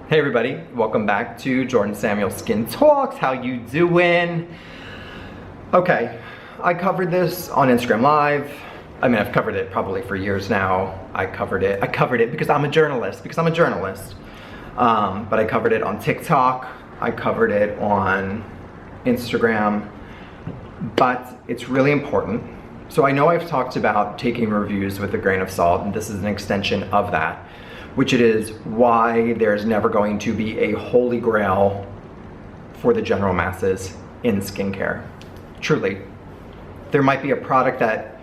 Hey everybody, welcome back to Jordan Samuel Skin Talks. How you doing? Okay, I covered this on Instagram Live. I mean, I've covered it probably for years now. I covered it because I'm a journalist, but I covered it on TikTok. I covered it on Instagram, but it's really important. So I know I've talked about taking reviews with a grain of salt, and this is an extension of that, which it is why there's never going to be a holy grail for the general masses in skincare. Truly. There might be a product that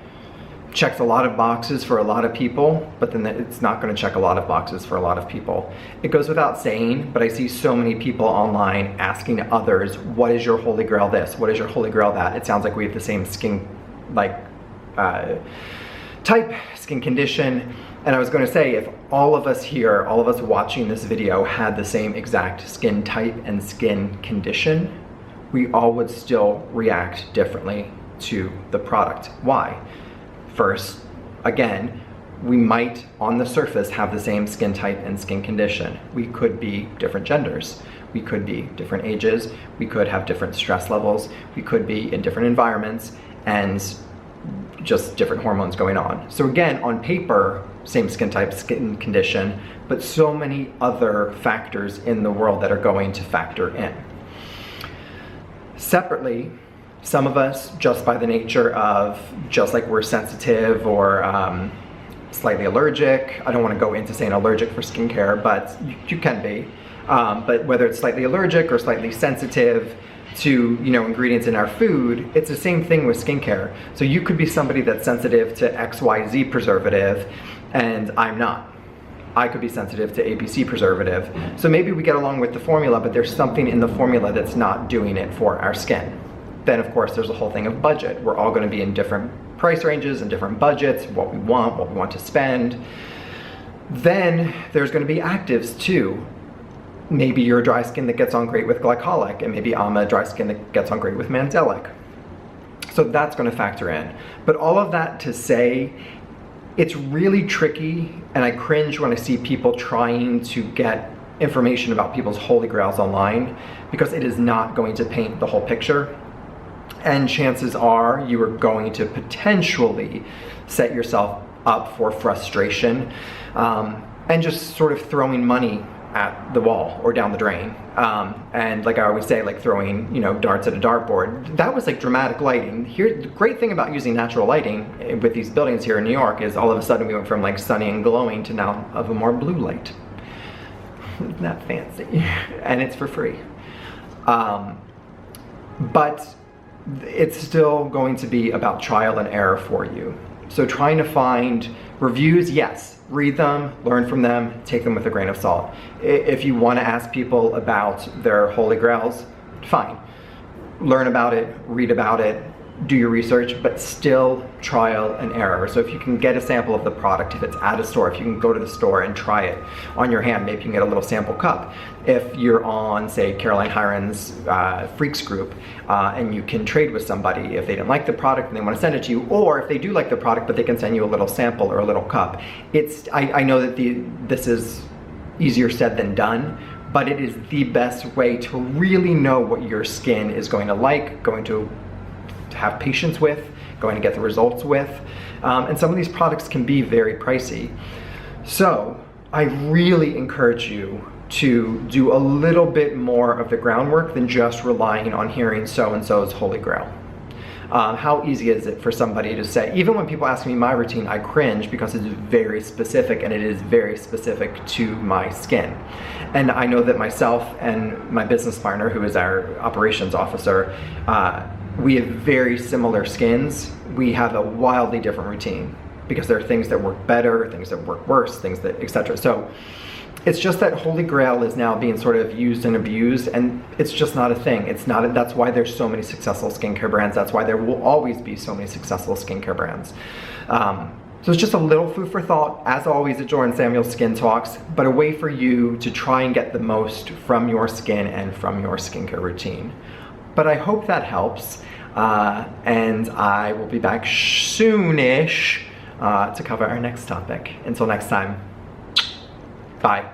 checks a lot of boxes for a lot of people, but then it's not going to check a lot of boxes for a lot of people. It goes without saying, but I see so many people online asking others, what is your holy grail this? What is your holy grail that? It sounds like we have the same skin type, skin condition. And I was going to say, if all of us here, all of us watching this video had the same exact skin type and skin condition, we all would still react differently to the product. Why? First, again, we might on the surface have the same skin type and skin condition. We could be different genders. We could be different ages. We could have different stress levels. We could be in different environments and just different hormones going on. So again, on paper, same skin type, skin condition, but so many other factors in the world that are going to factor in. Separately, some of us, just by the nature of, just like we're sensitive or slightly allergic, I don't want to go into saying allergic for skincare, but you can be, but whether it's slightly allergic or slightly sensitive to ingredients in our food, it's the same thing with skincare. So you could be somebody that's sensitive to XYZ preservative and I'm not. I could be sensitive to ABC preservative. So maybe we get along with the formula, but there's something in the formula that's not doing it for our skin. Then of course there's a whole thing of budget. We're all going to be in different price ranges and different budgets, what we want to spend. Then there's going to be actives too. Maybe you're a dry skin that gets on great with glycolic, and maybe I'm a dry skin that gets on great with mandelic. So that's going to factor in. But all of that to say, it's really tricky, and I cringe when I see people trying to get information about people's holy grails online, because it is not going to paint the whole picture. And chances are you are going to potentially set yourself up for frustration and just sort of throwing money at the wall or down the drain. And like I always say, like throwing, darts at a dartboard. That was like dramatic lighting. Here, the great thing about using natural lighting with these buildings here in New York is all of a sudden we went from like sunny and glowing to now of a more blue light. Isn't that fancy? And it's for free. But it's still going to be about trial and error for you. So trying to find reviews, yes, read them, learn from them, take them with a grain of salt. If you want to ask people about their holy grails, fine. Learn about it, read about it, do your research, but still trial and error. So if you can get a sample of the product, if it's at a store, if you can go to the store and try it on your hand, maybe you can get a little sample cup. If you're on, say, Caroline Hiron's Freaks group, and you can trade with somebody if they didn't like the product and they want to send it to you, or if they do like the product but they can send you a little sample or a little cup. I know that this is easier said than done, but it is the best way to really know what your skin is going to like, going to have patience with, going to get the results with. And some of these products can be very pricey. So I really encourage you to do a little bit more of the groundwork than just relying on hearing so-and-so's holy grail. How easy is it for somebody to say, even when people ask me my routine, I cringe because it's very specific, and it is very specific to my skin. And I know that myself and my business partner, who is our operations officer, we have very similar skins. We have a wildly different routine because there are things that work better, things that work worse, things that, etc. So it's just that holy grail is now being sort of used and abused, and it's just not a thing. That's why there's so many successful skincare brands. That's why there will always be so many successful skincare brands. So it's just a little food for thought, as always at Jordan Samuel Skin Talks, but a way for you to try and get the most from your skin and from your skincare routine. But I hope that helps, and I will be back soonish to cover our next topic. Until next time, bye.